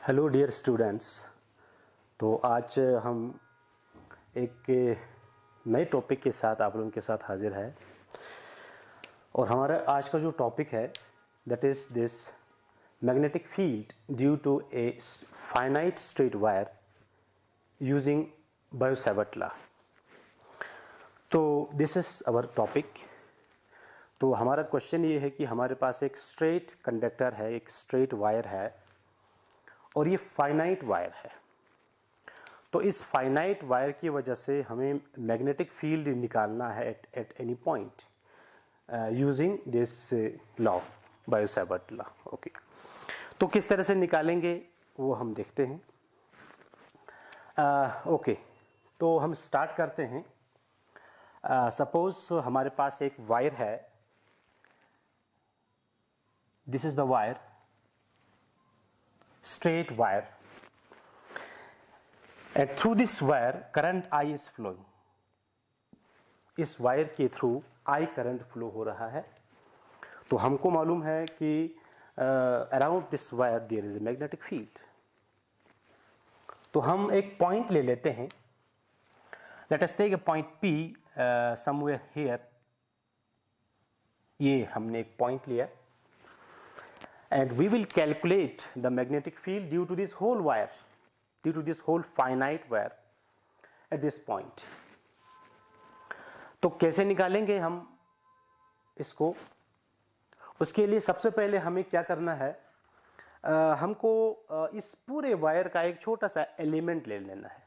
Hello dear students. तो आज हम एक नए टॉपिक के साथ आप लोगों के साथ हाजिर है और हमारा आज का जो टॉपिक है that is this magnetic field due to a finite straight wire using Biot Savart law. तो दिस इज़ आवर टॉपिक। तो हमारा क्वेश्चन ये है कि हमारे पास एक स्ट्रेट कंडक्टर है, एक स्ट्रेट वायर है और ये फाइनाइट वायर है। तो इस फाइनाइट वायर की वजह से हमें मैग्नेटिक फील्ड निकालना है eight any point using this law, bio-Savart law. Okay, तो किस तरह से निकालेंगे वो हम देखते हैं। ओके, तो हम स्टार्ट करते हैं। सपोज हमारे पास एक वायर है, this is the wire, straight wire, and through this wire current I is flowing. इस वायर के थ्रू I करंट फ्लो हो रहा है। तो हमको मालूम है कि around this wire there is a magnetic field. तो हम एक पॉइंट ले लेते हैं। Let us take a point P somewhere here. ये हमने एक पॉइंट लिया and we will calculate the magnetic field due to this whole wire, due to this whole finite wire at this point. तो कैसे निकालेंगे हम इसको? उसके लिए सबसे पहले हमें क्या करना है, हमको इस पूरे वायर का एक छोटा सा एलिमेंट ले लेना है,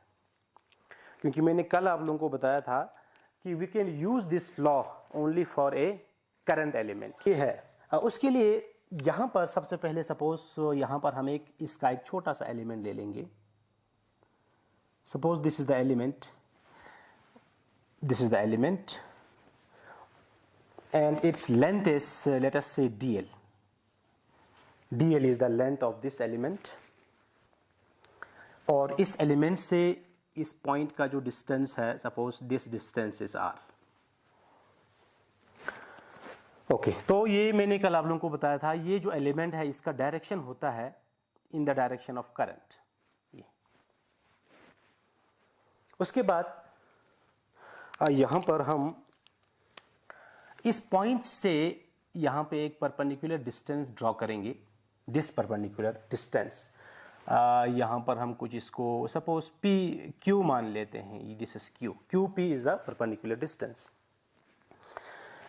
क्योंकि मैंने कल आप लोगों को बताया था कि we can use this law only for a current element. ये है। उसके लिए यहां पर सबसे पहले सपोज यहां पर हम इसका एक छोटा सा एलिमेंट ले लेंगे। Suppose this is the element, this is the element and its length is let us से dl. dl is the length of this element. और इस एलिमेंट से इस पॉइंट का जो डिस्टेंस है, suppose this distance is r। Okay, तो ये मैंने कल आप लोगों को बताया था, ये जो एलिमेंट है इसका डायरेक्शन होता है in the direction of current. ये उसके बाद यहां पर हम इस पॉइंट से यहां पे एक परपेंडिकुलर डिस्टेंस ड्रॉ करेंगे। दिस परपेंडिकुलर डिस्टेंस यहां पर हम कुछ इसको सपोज q मान लेते हैं। This is qp is the perpendicular distance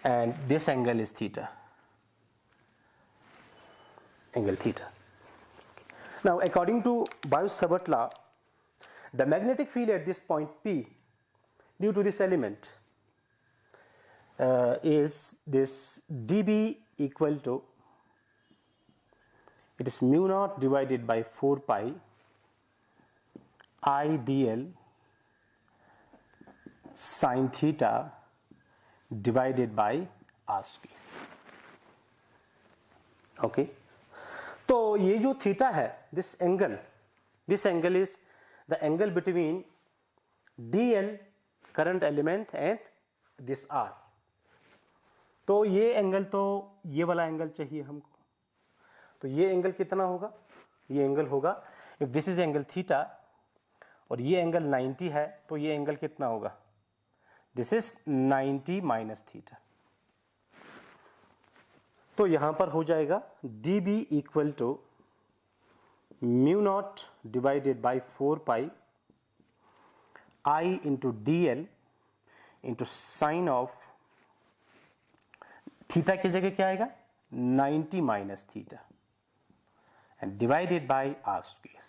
and this angle is theta, angle theta. Now according to Biot-Savart law, the magnetic field at this point P due to this element is this dB equal to, it is mu naught divided by 4 pi I dl sin theta divided by r square. Okay, तो ये जो theta है, this angle is the angle between dl current element and this r। तो ये angle, तो ये वाला angle चाहिए हमको। तो ये एंगल कितना होगा? ये एंगल होगा, if this is angle theta और ये एंगल 90 है, तो ये एंगल कितना होगा? This is 90 minus theta. तो यहां पर हो जाएगा dB equal to mu naught divided by 4 pi I into dl into sine of theta की जगह क्या आएगा? 90 minus theta and divided by r square.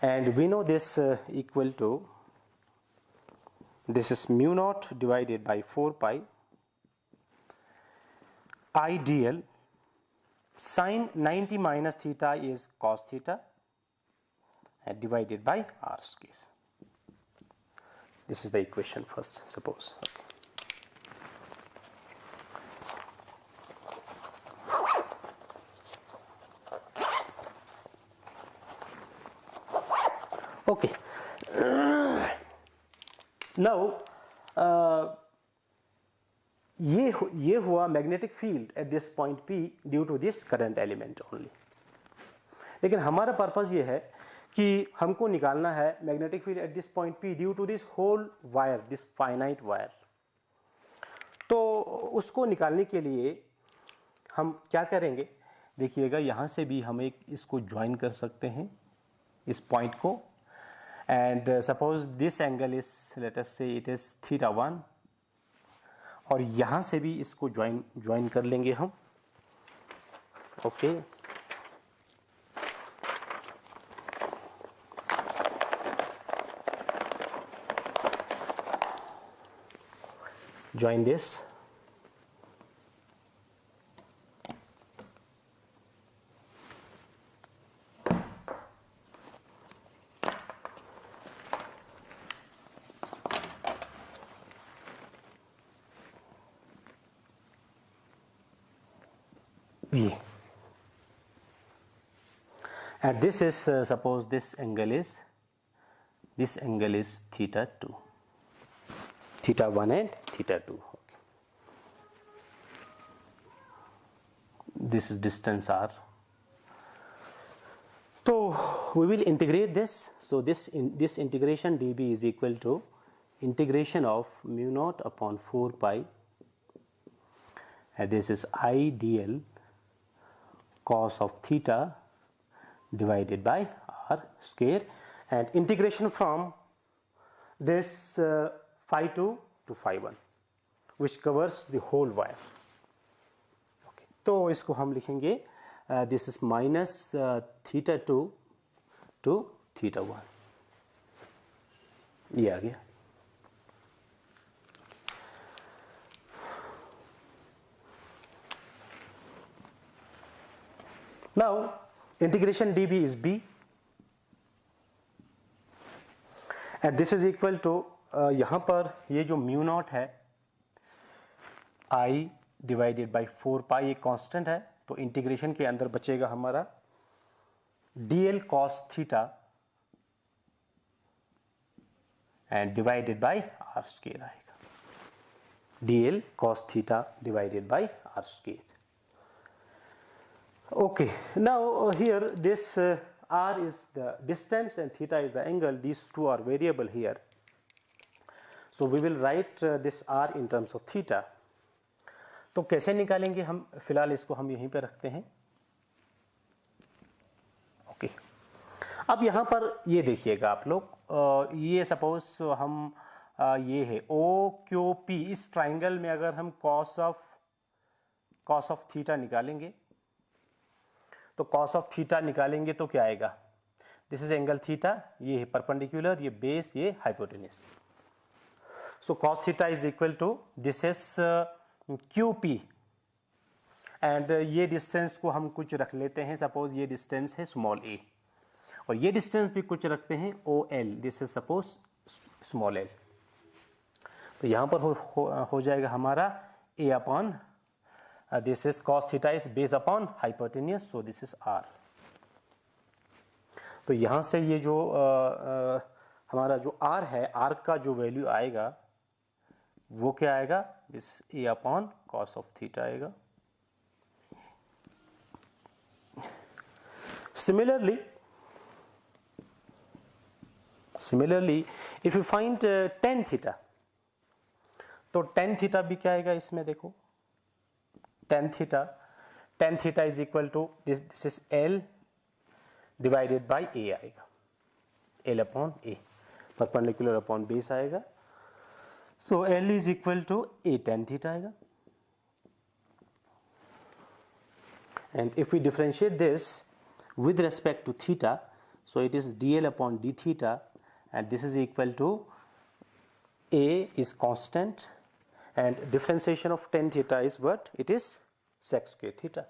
And we know this equal to, this is mu naught divided by 4 pi I dl sin 90 minus theta is cos theta and divided by r square. This is the equation first, suppose. Okay. Now ये हुआ magnetic field at this point P due to this current element only. लेकिन हमारा purpose ये है कि हमको निकालना है magnetic field at this point P due to this whole wire, this finite wire. तो उसको निकालने के लिए हम क्या करेंगे, देखिएगा यहाँ से भी हम एक इसको ज्वाइन कर सकते हैं इस पॉइंट को, and suppose this angle is, let us से इट इज θ1, और यहाँ से भी इसको ज्वाइन कर लेंगे हम। Okay, join this, V, and this is suppose this angle is θ2, θ1 and θ2. Okay. This is distance r. So we will integrate this. So this integration dB is equal to integration of mu naught upon 4 pi, and this is I dl cos of theta divided by r square, and integration from this phi 2 to phi 1 which covers the whole wire. Okay. तो इसको हम लिखेंगे this is minus θ2 to θ1, ये आ गया। Now integration dB is B, and this is equal to यहाँ पर ये जो म्यू नॉट है I डिवाइडेड बाई 4 पाई, ये कांस्टेंट है, तो इंटीग्रेशन के अंदर बचेगा हमारा dl cos theta and divided by r square आएगा, dl cos theta divided by r square. Okay, now here this r is the distance and theta is the angle. These two are variable here. So we will write this r in terms of theta. तो कैसे निकालेंगे हम, फिलहाल इसको हम यहीं पे रखते हैं। ओके, अब यहाँ पर ये देखिएगा आप लोग, ये सपोज हम ये है OQP, इस ट्राइंगल में अगर हम cos ऑफ थीटा निकालेंगे, तो cos ऑफ थीटा निकालेंगे तो क्या आएगा, दिस इज एंगल थीटा, ये है परपेंडिकुलर, ये बेस, ये hypotenuse. So cos theta is equal to this is QP, and ये डिस्टेंस को हम कुछ रख लेते हैं, सपोज ये डिस्टेंस है स्मॉल a, और ये डिस्टेंस भी कुछ रखते हैं OL, this is suppose small l। तो यहाँ पर हो जाएगा हमारा a upon this is cos theta is based upon hypotenuse, so this is r। तो यहाँ से ये जो हमारा जो r है, r का जो वैल्यू आएगा वो क्या आएगा, this a upon cos of theta आएगा। Similarly if you find tan theta, तो tan theta भी क्या आएगा इसमें, देखो tan theta is equal to this is L divided by A आएगा, L upon A, perpendicular upon base आएगा, so L is equal to A tan theta आएगा। And if we differentiate this with respect to theta, so it is dl upon d theta, and this is equal to A is constant, and differentiation of tan theta is what, it is sec square theta,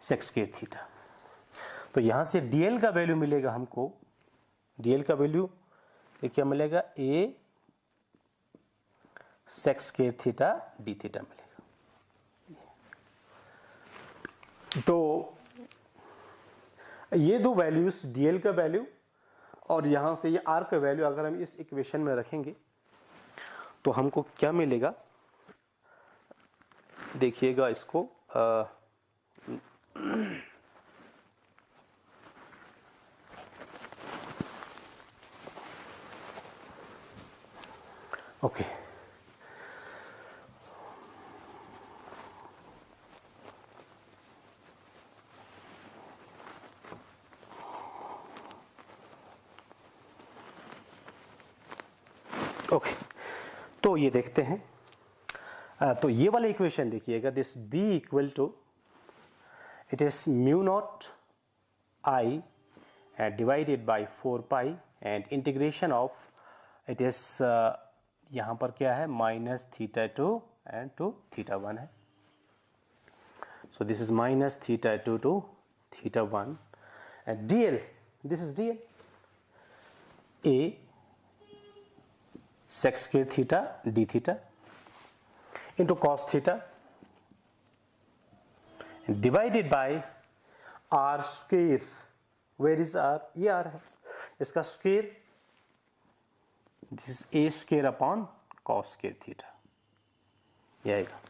sec square theta। तो यहाँ से dl का value मिलेगा हमको, dl का value ये क्या मिलेगा, A sec square theta d theta मिलेगा। तो ये दो वैल्यूज, dl का वैल्यू और यहाँ से ये r का वैल्यू अगर हम इस इक्वेशन में रखेंगे तो हमको क्या मिलेगा, देखिएगा इसको, ओके, ओके, तो ये देखते हैं। तो ये वाला इक्वेशन देखिएगा, this b equal to it is mu naught I divided by 4 pi and integration of it is यहाँ पर क्या है minus theta 2 and to theta 1 है। So this is minus theta 2 to theta 1 and dl, this is dl a sec square theta d theta into cos theta divided by r square, where is r, ये r है, इसका square, this is a square upon cos square theta, ये आएगा।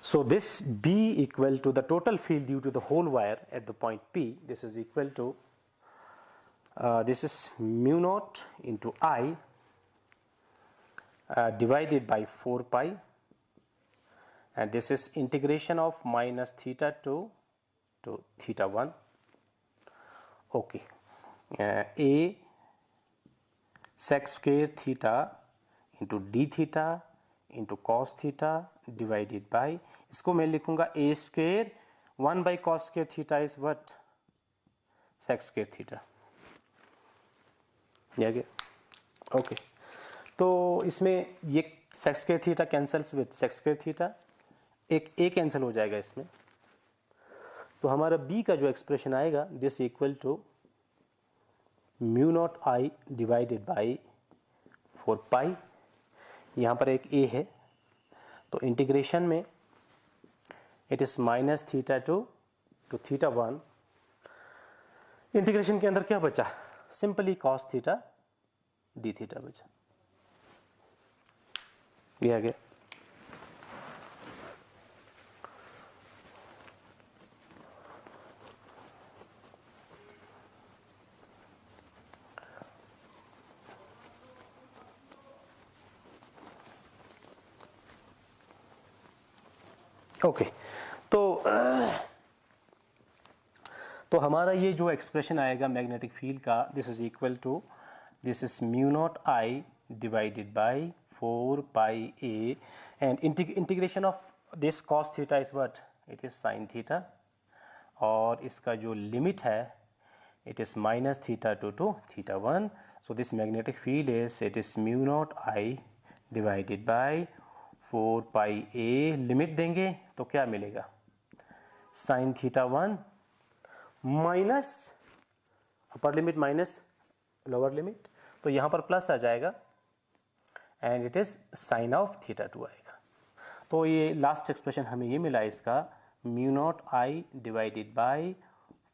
So this b equal to the total field due to the whole wire at the point P, this is equal to this is mu naught into I divided by 4 pi, and this is integration of minus theta 2 to theta 1. Okay, a sec square theta into d theta into cos theta divided by, इसको मैं लिखूंगा a square 1 by cos square theta is what, sec square theta, ये आ गया। Okay, तो इसमें ये sex square theta cancels with sex square theta, एक ए cancel हो जाएगा इसमें। तो हमारा बी का जो एक्सप्रेशन आएगा, this equal to mu naught I divided by 4 pi, यहाँ पर एक ए है तो इंटीग्रेशन में it is minus theta 2 to theta 1, integration के अंदर क्या बचा, simply cos theta d theta बचा, ये आ गया। ओके, तो हमारा ये जो एक्सप्रेशन आएगा मैग्नेटिक फील्ड का, this is equal to, this is mu naught I divided by 4 pi a and integration of this cos theta is what, it is sine theta, और इसका जो लिमिट है it is minus theta 2 to theta 1। So this magnetic field is, it is mu naught I divided by 4 pi a, limit देंगे तो क्या मिलेगा, sine theta 1 minus upper limit minus lower limit, तो यहाँ पर प्लस आ जाएगा and it is sign of theta 2 आएगा। तो ये लास्ट एक्सप्रेशन हमें ये मिला इसका, mu naught I divided by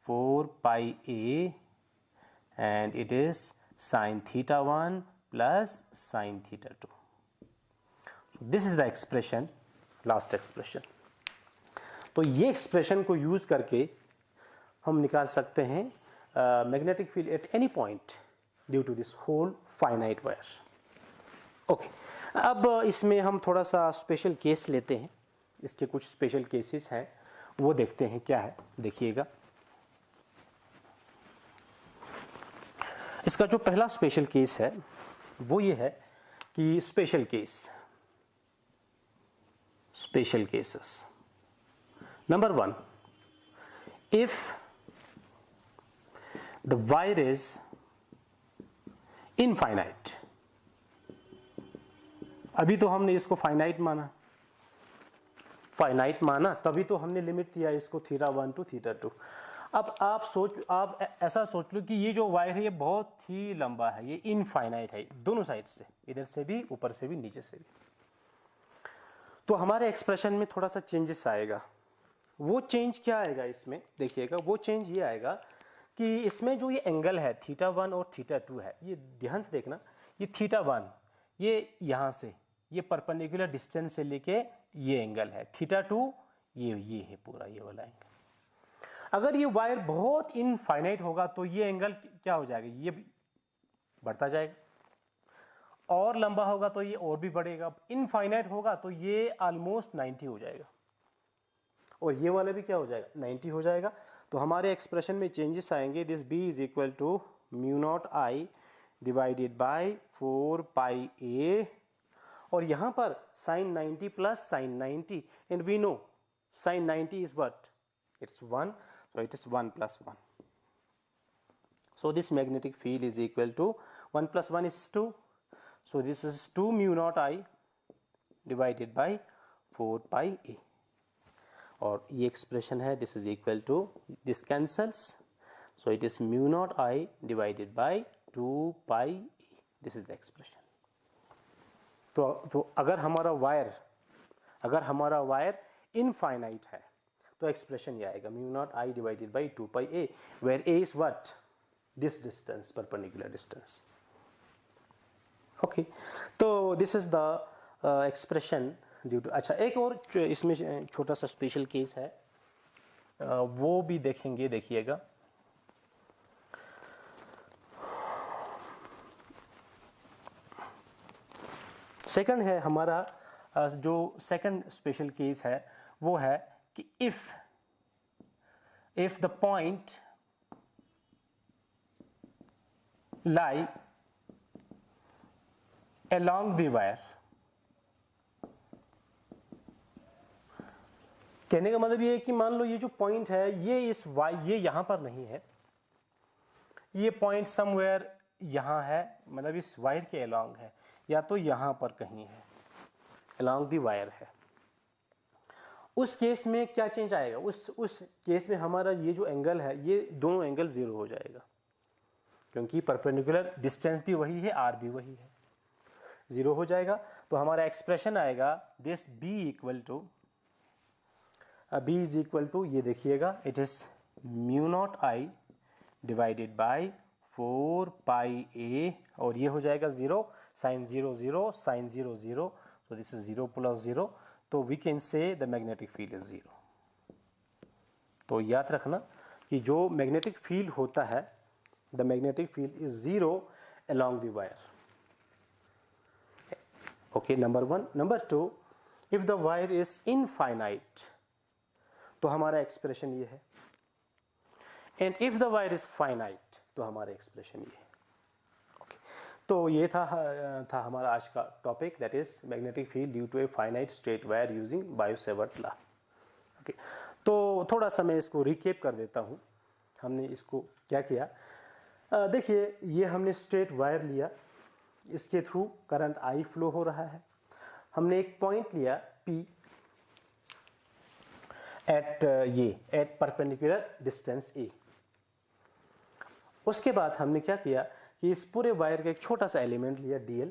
4 pi a and it is sine theta 1 plus sine theta 2। This is the expression, last expression. तो ये एक्सप्रेशन को यूज करके हम निकाल सकते हैं magnetic field at any point due to this whole finite wire. Okay, अब इसमें हम थोड़ा सा स्पेशल केस लेते हैं, इसके कुछ स्पेशल केसेस हैं वो देखते हैं क्या है। देखिएगा, इसका जो पहला स्पेशल केस है वो ये है कि special cases number 1, if the wire is infinite, अभी तो हमने इसको फाइनाइट माना तभी तो हमने लिमिट दिया इसको थीटा 1 टू थीटा 2। अब आप ऐसा सोच लो कि ये जो वायर है ये बहुत ही लंबा है, ये इनफाइनाइट है दोनों साइड से, इधर से भी, ऊपर से भी, नीचे से भी। तो हमारे एक्सप्रेशन में थोड़ा सा चेंजेस आएगा। वो चेंज क्या आएगा इसमें, देखिएगा, वो चेंज ये आएगा कि इसमें जो ये एंगल है थीटा 1 और थीटा 2 है, ये ध्यान से देखना, ये थीटा 1 ये यहाँ से ये परपेंडिकुलर डिस्टेंस से लेके ये एंगल है, थीटा 2 ये है पूरा ये वाला एंगल। अगर ये वायर बहुत इनफाइनाइट होगा तो ये एंगल क्या हो जाएगा, ये बढ़ता जाएगा, और लंबा होगा तो ये और भी बढ़ेगा, इनफाइनाइट होगा तो ये ऑलमोस्ट 90 हो जाएगा, और ये वाला भी क्या हो जाएगा 90 हो जाएगा। तो हमारे एक्सप्रेशन में चेंजेस आएंगे, this B is equal to mu naught I divided by 4 pi a, और यहां पर sine 90 plus sine 90, and we know sine 90 is what, it's 1, so it is 1 plus 1. So this magnetic field is equal to 1 plus 1 is 2, so this is 2 mu naught I divided by 4 pi a, और ये expression है, this is equal to, this cancels, so it is mu naught I divided by 2 pi a, this is the expression. तो अगर हमारा wire infinite है तो expression ये आएगा mu naught I divided by 2 pi A, where A is what, this distance, perpendicular distance. Okay, तो this is the expression due to. अच्छा, एक और इसमें छोटा सा स्पेशल केस है, वो भी देखेंगे, देखिएगा। सेकंड है हमारा जो सेकंड स्पेशल केस है वो है कि if the point lie along the wire, कहने का मतलब ये है कि मान लो ये जो पॉइंट है ये यहां पर नहीं है, ये पॉइंट समवेयर यहां है, मतलब इस वायर के अलोंग है, या तो यहां पर कहीं है, अलोंग दी वायर है। उस केस में क्या चेंज आएगा, उस केस में हमारा ये जो एंगल है, ये दोनों एंगल जीरो हो जाएगा, क्योंकि परपेंडिकुलर डिस्टेंस भी वही है, आर भी वही है, जीरो हो जाएगा। तो हमारा एक्सप्रेशन आएगा this B is equal to ये देखिएगा, it is mu naught I divided by 4 pi a, और ये हो जाएगा जीरो, साइन 0 0, साइन 0 0, तो दिस इज 0 प्लस 0, तो we can say the magnetic field is zero. तो याद रखना कि जो मैग्नेटिक फील्ड होता है, the magnetic field is zero along the wire. Okay, number 1। Number 2, if the wire is infinite, तो हमारा एक्सप्रेशन ये है, and if the wire is finite, तो हमारा एक्सप्रेशन ये है। तो ये था हमारा आज का topic, that is magnetic field due to a finite straight wire using Biot Savart law. Okay, तो थोड़ा सा मैं इसको रिकेप कर देता हूँ, हमने इसको क्या किया। देखिए, ये हमने स्ट्रेट वायर लिया, इसके थ्रू करंट आई फ्लो हो रहा है, हमने एक पॉइंट लिया P at perpendicular distance A। उसके बाद हमने क्या किया कि इस पूरे वायर का एक छोटा सा एलिमेंट लिया DL,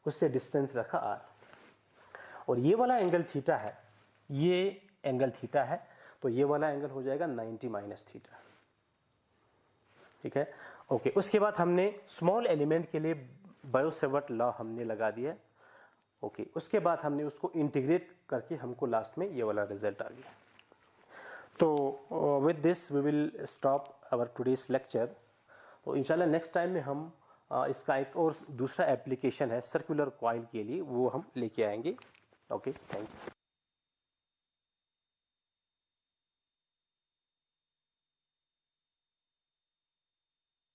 उससे डिस्टेंस रखा R, और ये वाला एंगल थीटा है, ये एंगल थीटा है, तो ये वाला एंगल हो जाएगा 90 माइनस थीटा। ठीक है, ओके। उसके बाद हमने स्मॉल एलिमेंट के लिए बायो-सेवर्ट लॉ हमने लगा दिया। ओके, उसके बाद हमने उसको इंटीग्रेट करके हमको लास्ट में ये वाला रिजल्ट आ गया। तो with this we will stop our today's lecture. तो इंशाल्लाह नेक्स्ट टाइम में हम इसका एक और दूसरा एप्लीकेशन है सर्कुलर कॉइल के लिए, वो हम लेके आएंगे। Okay, thank you.